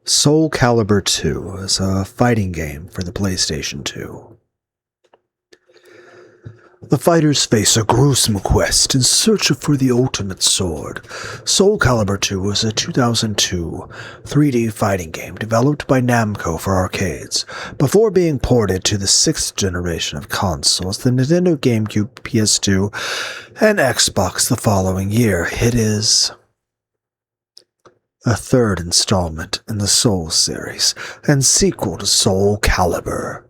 Soul Calibur II is a fighting game for the PlayStation 2. The fighters face a gruesome quest in search for the ultimate sword. Soul Calibur II was a 2002 3D fighting game developed by Namco for arcades. Before being ported to the 6th generation of consoles, the Nintendo GameCube, PS2, and Xbox the following year, it is a third installment in the Soul series and sequel to Soul Calibur.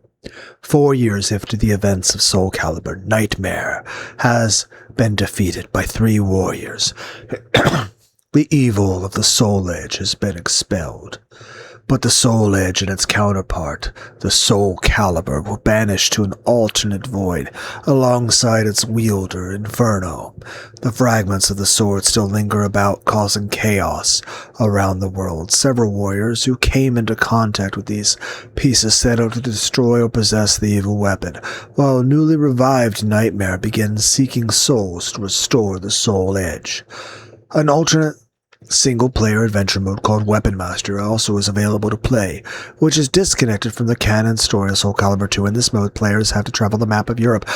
4 years after the events of Soul Calibur, Nightmare has been defeated by 3 warriors. The evil of the Soul Edge has been expelled, but the Soul Edge and its counterpart, the Soul Calibur, were banished to an alternate void alongside its wielder, Inferno. The fragments of the sword still linger about, causing chaos around the world. Several warriors who came into contact with these pieces set out to destroy or possess the evil weapon, while newly revived Nightmare begins seeking souls to restore the Soul Edge. An alternate single-player adventure mode called Weapon Master also is available to play, which is disconnected from the canon story of Soul Calibur 2. In this mode, players have to travel the map of Europe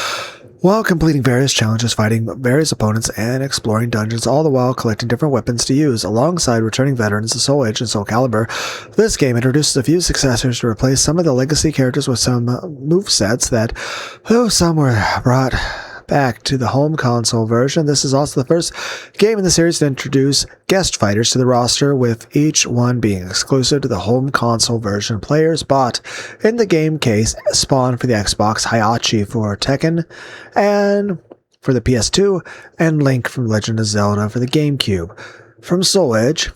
while completing various challenges, fighting various opponents, and exploring dungeons, all the while collecting different weapons to use. Alongside returning veterans of Soul Edge and Soul Calibur, this game introduces a few successors to replace some of the legacy characters with some movesets that, though some were brought back to the home console version, this is also the first game in the series to introduce guest fighters to the roster, with each one being exclusive to the home console version. Players bought in the game case Spawn for the Xbox, Hayachi for Tekken, and for the PS2, and Link from Legend of Zelda for the GameCube. From Soul Edge,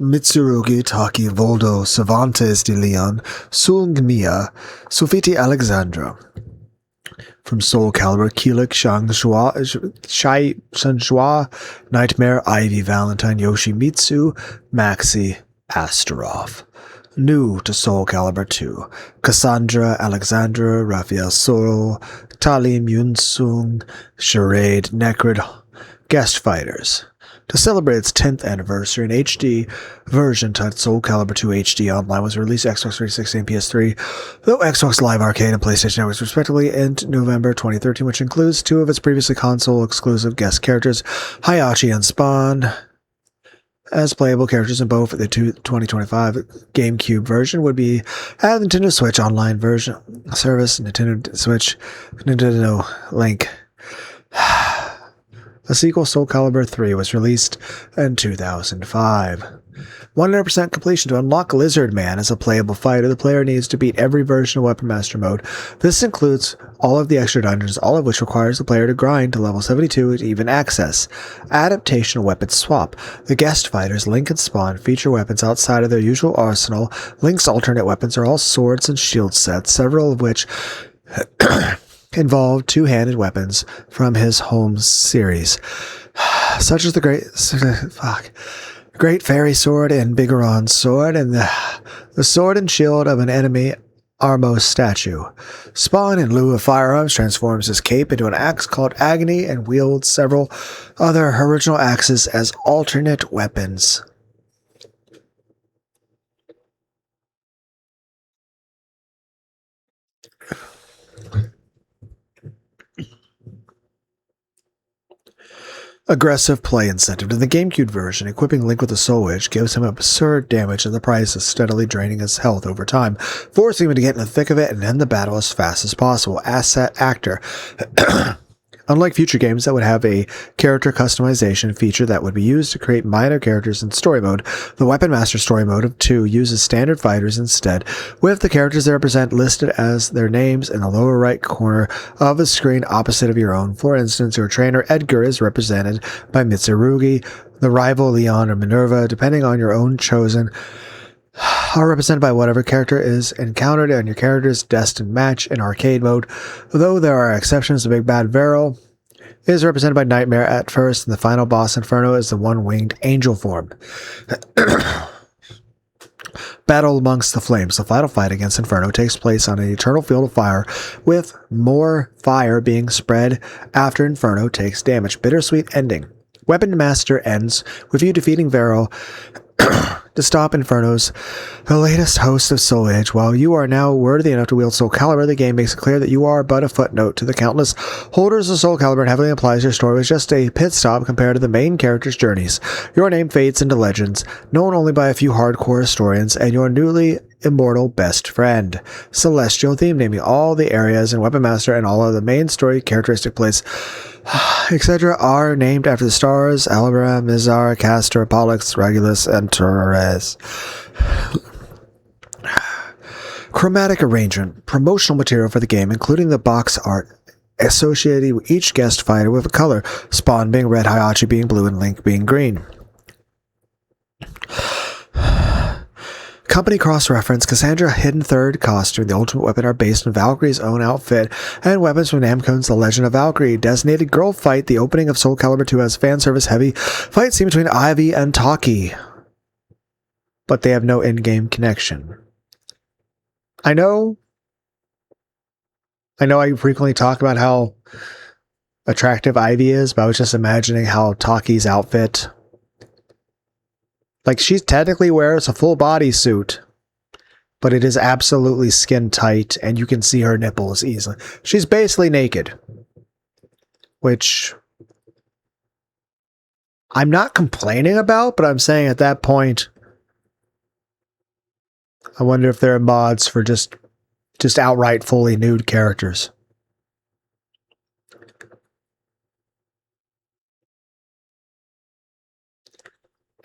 Mitsurugi, Taki, Voldo, Cervantes de Leon, Sung Mia, Sufiti Alexandra. From Soul Calibur, Keelik, Shai Sanshua, Nightmare, Ivy, Valentine, Yoshimitsu, Maxi, Astaroth. New to Soul Calibur 2, Cassandra, Alexandra, Raphael Sorrel, Talim, Yunsung, Charade, Necrid, guest fighters. To celebrate its 10th anniversary, an HD version titled Soul Calibur 2 HD Online was released to Xbox 360 and PS3, though Xbox Live Arcade and PlayStation Networks respectively in November 2013, which includes 2 of its previously console-exclusive guest characters, Hayachi and Spawn, as playable characters in both. The 2025 GameCube version would be a Nintendo Switch Online version service, Nintendo Switch, Nintendo Link. A sequel, Soul Calibur 3, was released in 2005. 100% completion. To unlock Lizard Man as a playable fighter, the player needs to beat every version of Weapon Master mode. This includes all of the extra dungeons, all of which requires the player to grind to level 72 to even access. Adaptation weapon swap. The guest fighters, Link and Spawn, feature weapons outside of their usual arsenal. Link's alternate weapons are all swords and shield sets, several of which involved two-handed weapons from his home series, such as the Great Fairy Sword and Bigoron Sword, and the sword and shield of an enemy Armos statue. Spawn, in lieu of firearms, transforms his cape into an axe called Agony and wields several other original axes as alternate weapons. Aggressive play incentive. In the GameCube version, equipping Link with the Soul Edge gives him absurd damage at the price of steadily draining his health over time, forcing him to get in the thick of it and end the battle as fast as possible. Asset Actor. Unlike future games that would have a character customization feature that would be used to create minor characters in story mode, the Weapon Master story mode of 2 uses standard fighters instead, with the characters they represent listed as their names in the lower right corner of the screen opposite of your own. For instance, your trainer Edgar is represented by Mitsurugi, the rival Leon or Minerva, depending on your own chosen, are represented by whatever character is encountered in your character's destined match in arcade mode. Though there are exceptions, the Big Bad Varel is represented by Nightmare at first, and the final boss Inferno is the one-winged angel form. Battle amongst the flames. The final fight against Inferno takes place on an eternal field of fire, with more fire being spread after Inferno takes damage. Bittersweet ending. Weapon Master ends with you defeating Vero to stop Inferno's the latest host of Soul Edge. While you are now worthy enough to wield Soul Calibur, the game makes it clear that you are but a footnote to the countless holders of Soul Calibur and heavily implies your story was just a pit stop compared to the main character's journeys. Your name fades into legends, known only by a few hardcore historians, and your newly immortal best friend. Celestial theme, naming all the areas in Weapon Master and all of the main story characteristic places, etc., are named after the stars Alabra, Mizar, Castor, Pollux, Regulus, and Torres. Chromatic arrangement. Promotional material for the game, including the box art associated with each guest fighter with a color, Spawn being red, Hayachi being blue, and Link being green. Company cross-reference. Cassandra hidden third costume, the ultimate weapon are based on Valkyrie's own outfit, and weapons from Namco's The Legend of Valkyrie. Designated Girl Fight, the opening of Soul Calibur 2 has fan service heavy fight scene between Ivy and Taki, but they have no in-game connection. I know I frequently talk about how attractive Ivy is, but I was just imagining how Taki's outfit, like, she technically wears a full bodysuit, but it is absolutely skin tight, and you can see her nipples easily. She's basically naked, which I'm not complaining about, but I'm saying at that point, I wonder if there are mods for just outright fully nude characters.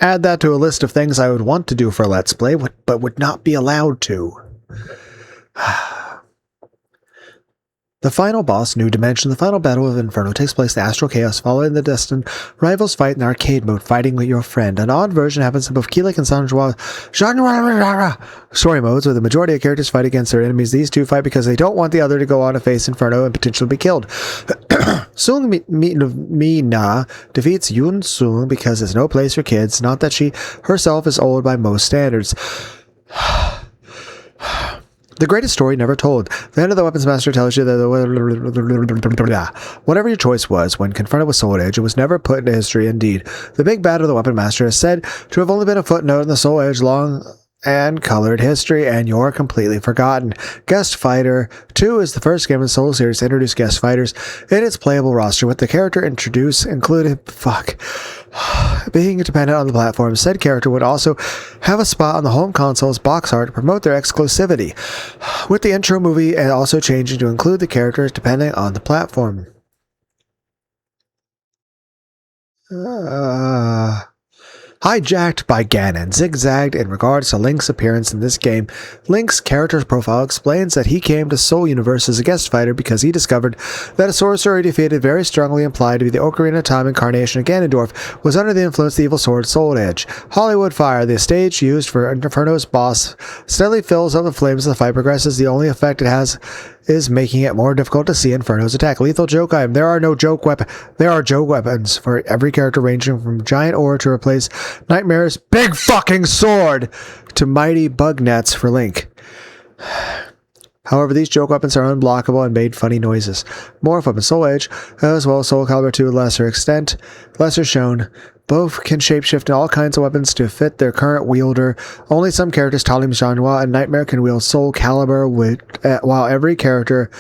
Add that to a list of things I would want to do for Let's Play, but would not be allowed to. The final boss, New Dimension. The final battle of Inferno takes place in Astral Chaos, following the destined rivals fight in arcade mode, fighting with your friend. An odd version happens in both Keelik and Sanjua story modes, where the majority of characters fight against their enemies. These two fight because they don't want the other to go on to face Inferno and potentially be killed. Sung Mina defeats Yun Sung because there's no place for kids, not that she herself is old by most standards. The greatest story never told. The end of the Weapons Master tells you that whatever your choice was when confronted with Soul Edge, it was never put into history. Indeed, the big bad of the Weapon Master is said to have only been a footnote in the Soul Edge long and colored history, and you're completely forgotten. Guest Fighter 2 is the first game in the Soul series to introduce guest fighters in its playable roster, with the character introduced included being dependent on the platform. Said character would also have a spot on the home console's box art to promote their exclusivity, with the intro movie and also changing to include the characters depending on the platform. Hijacked by Ganon. Zigzagged in regards to Link's appearance in this game. Link's character's profile explains that he came to Soul Universe as a guest fighter because he discovered that a sorcerer he defeated, very strongly implied to be the Ocarina of Time incarnation of Ganondorf, was under the influence of the evil sword Soul Edge. Hollywood Fire, the stage used for Inferno's boss, steadily fills up the flames as the fight progresses. The only effect it has is making it more difficult to see Inferno's attack. Lethal joke item. There are joke weapons for every character, ranging from giant ore to replace Nightmare's big fucking sword to mighty bug nets for Link. However, these joke weapons are unblockable and made funny noises. Morph weapon Soul Edge, as well as Soul Calibur 2 to a lesser extent. Lesser shown. Both can shapeshift in all kinds of weapons to fit their current wielder. Only some characters, Talim Janwa and Nightmare, can wield Soul Calibur, while every character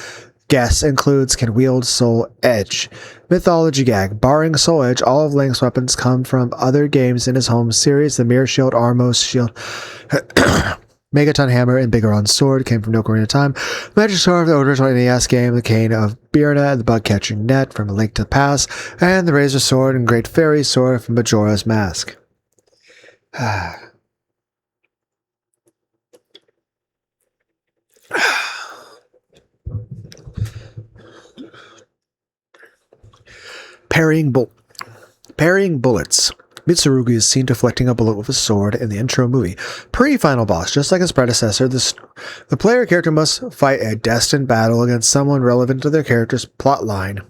guess includes can wield Soul Edge. Mythology gag. Barring Soul Edge, all of Link's weapons come from other games in his home series. The Mirror Shield, Armos Shield, Megaton Hammer, and Bigoron's Sword came from Ocarina of Time. Magic Sword, the original NES game, the Cane of Birna, the Bug-Catching Net from A Link to the Past, and the Razor Sword and Great Fairy Sword from Majora's Mask. Parrying bullets. Mitsurugi is seen deflecting a bullet with a sword in the intro movie. Pre-final boss, just like his predecessor, the player character must fight a destined battle against someone relevant to their character's plot line.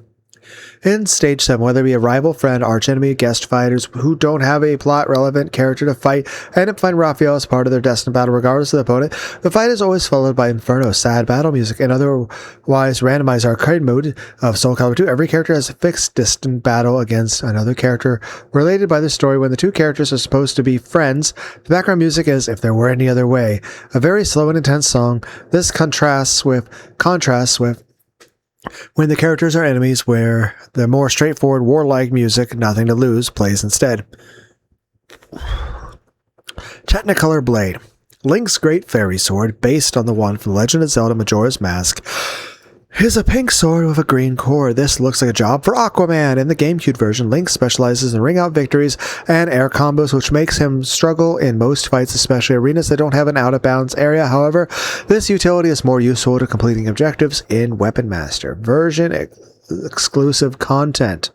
In Stage 7, whether it be a rival, friend, archenemy, guest fighters who don't have a plot-relevant character to fight end up finding Raphael as part of their destined battle regardless of the opponent, the fight is always followed by Inferno, sad battle music, and otherwise randomized arcade mode of Soul Calibur 2. Every character has a fixed distant battle against another character related by the story. When the two characters are supposed to be friends, the background music is If There Were Any Other Way, a very slow and intense song. This contrasts with when the characters are enemies, where the more straightforward, warlike music, Nothing to Lose, plays instead. Technicolor Blade. Link's Great Fairy Sword, based on the one from The Legend of Zelda Majora's Mask, is a pink sword with a green cord. This looks like a job for Aquaman. In the GameCube version, Link specializes in ring-out victories and air combos, which makes him struggle in most fights, especially arenas that don't have an out-of-bounds area. However, this utility is more useful to completing objectives in Weapon Master version exclusive content.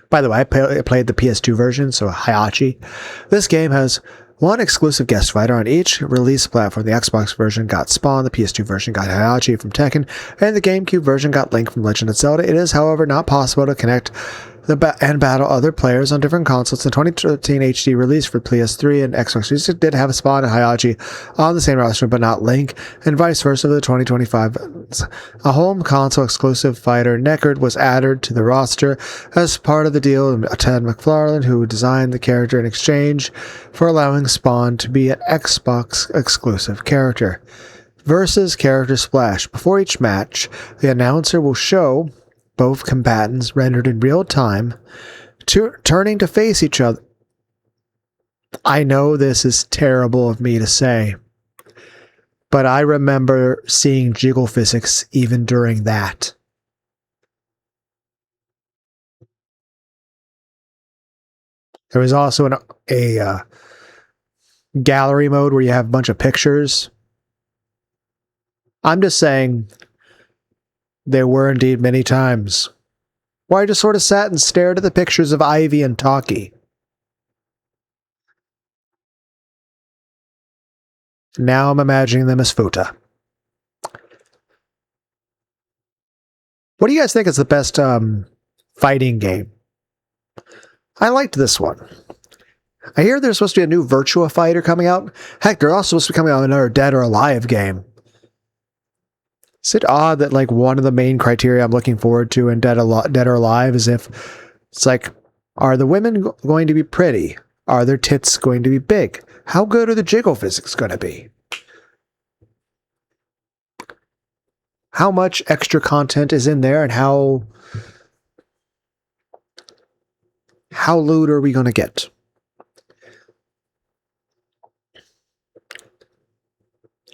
By the way, I played the PS2 version, so Hayachi. This game has one exclusive guest fighter on each release platform. The Xbox version got Spawn, the PS2 version got Hayachi from Tekken, and the GameCube version got Link from Legend of Zelda. It is, however, not possible to connect and battle other players on different consoles. The 2013 HD release for PS3 and Xbox 360 did have Spawn and Hayachi on the same roster, but not Link, and vice versa for the 2025. A home console exclusive fighter, Neckard, was added to the roster as part of the deal with Ted McFarlane, who designed the character in exchange for allowing Spawn to be an Xbox exclusive character. Versus Character Splash. Before each match, the announcer will show both combatants rendered in real time turning to face each other. I know this is terrible of me to say, but I remember seeing jiggle physics even during that. There was also a gallery mode where you have a bunch of pictures. I'm just saying, there were indeed many times where I just sort of sat and stared at the pictures of Ivy and Taki. Now I'm imagining them as Futa. What do you guys think is the best fighting game? I liked this one. I hear there's supposed to be a new Virtua Fighter coming out. Heck, they're also supposed to be coming out with another Dead or Alive game. Is it odd that like one of the main criteria I'm looking forward to in Dead or Alive is if it's like, are the women going to be pretty? Are their tits going to be big? How good are the jiggle physics going to be? How much extra content is in there, and how lewd are we going to get?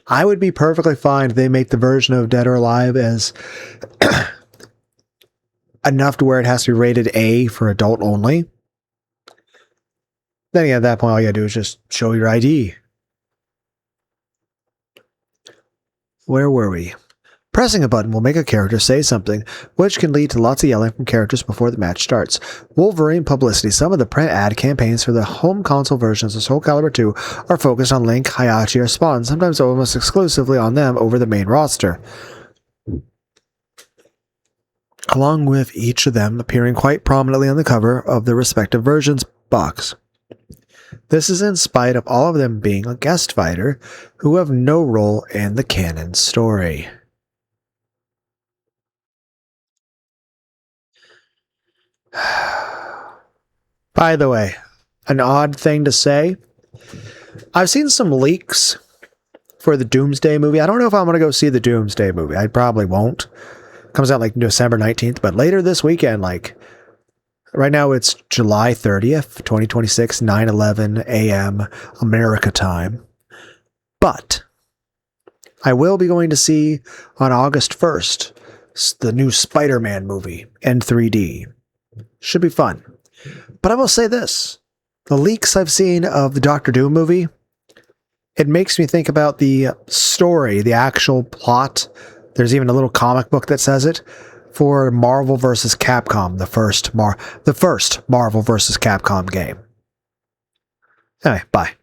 I would be perfectly fine if they make the version of Dead or Alive as enough to where it has to be rated A for adult only. Then again, at that point, all you gotta do is just show your ID. Where were we? Pressing a button will make a character say something, which can lead to lots of yelling from characters before the match starts. Wolverine publicity. Some of the print ad campaigns for the home console versions of Soul Calibur 2 are focused on Link, Hayachi, or Spawn, sometimes almost exclusively on them over the main roster, along with each of them appearing quite prominently on the cover of the respective versions box. This is in spite of all of them being a guest fighter who have no role in the canon story. By the way, an odd thing to say, I've seen some leaks for the Doomsday movie. I don't know if I'm going to go see the Doomsday movie. I probably won't. It comes out like December 19th, but later this weekend, like right now it's July 30th, 2026, 9:11 a.m. America time. But I will be going to see on August 1st the new Spider-Man movie in 3D. Should be fun. But I will say this. The leaks I've seen of the Doctor Doom movie, it makes me think about the story, the actual plot. There's even a little comic book that says it, for Marvel vs. Capcom, the first Marvel vs. Capcom game. Anyway, bye.